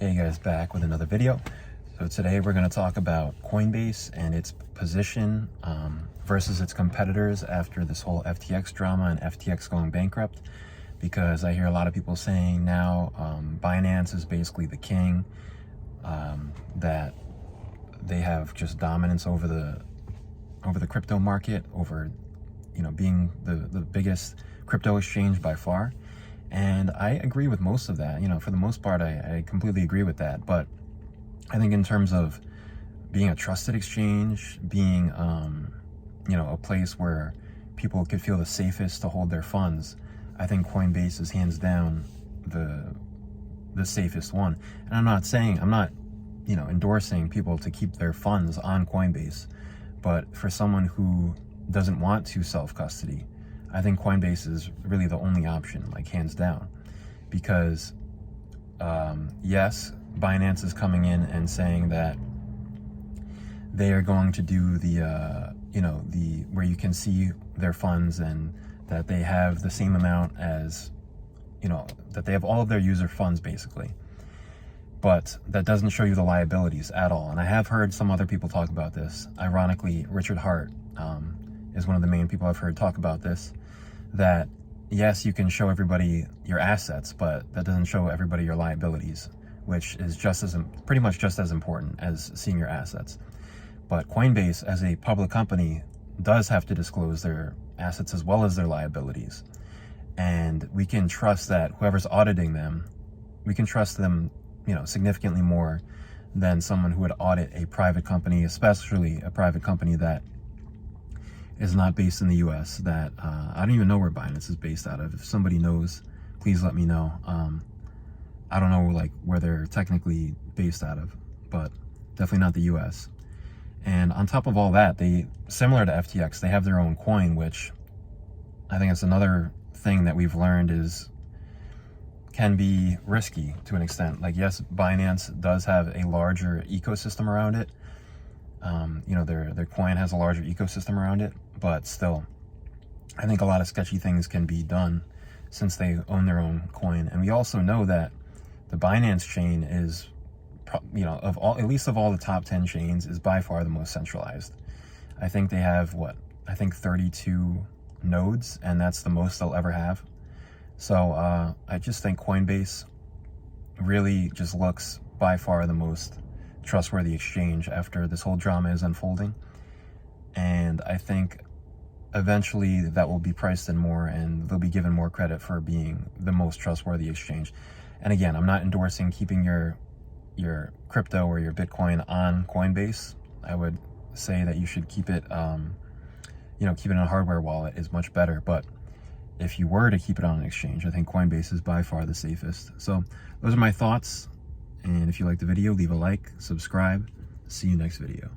Hey guys, back with another video. So today we're going to talk about Coinbase and its position versus its competitors after this whole FTX drama and FTX going bankrupt, because I hear a lot of people saying now Binance is basically the king, that they have just dominance over the crypto market, over being the biggest crypto exchange by far. And I agree with most of that. For the most part, I completely agree with that. But I think in terms of being a trusted exchange, being, a place where people could feel the safest to hold their funds, I think Coinbase is hands down the safest one. And I'm not endorsing people to keep their funds on Coinbase. But for someone who doesn't want to self-custody, I think Coinbase is really the only option, like hands down, because yes, Binance is coming in and saying that they are going to do the where you can see their funds, and that they have the same amount as, that they have all of their user funds basically. But that doesn't show you the liabilities at all. And I have heard some other people talk about this. Ironically, Richard Hart is one of the main people I've heard talk about this, that yes, you can show everybody your assets, but that doesn't show everybody your liabilities, which is pretty much just as important as seeing your assets. But Coinbase, as a public company, does have to disclose their assets as well as their liabilities. And we can trust that whoever's auditing them, we can trust them, significantly more than someone who would audit a private company, especially a private company that is not based in the US, that I don't even know where Binance is based out of. If somebody knows, please let me know. I don't know where they're technically based out of, but definitely not the US. And on top of all that, similar to FTX, they have their own coin, which I think it's another thing that we've learned can be risky to an extent. Yes, Binance does have a larger ecosystem around it. Their coin has a larger ecosystem around it, but still, I think a lot of sketchy things can be done since they own their own coin. And we also know that the Binance chain is, at least of all the top 10 chains, is by far the most centralized. I think they have 32 nodes, and that's the most they'll ever have. So I just think Coinbase really just looks by far the most trustworthy exchange after this whole drama is unfolding. And I think eventually that will be priced in more, and they'll be given more credit for being the most trustworthy exchange. And again, I'm not endorsing keeping your crypto or your Bitcoin on Coinbase. I would say that you should keep it, keep it in a hardware wallet is much better. But if you were to keep it on an exchange, I think Coinbase is by far the safest. So those are my thoughts. And if you liked the video, leave a like, subscribe. See you next video.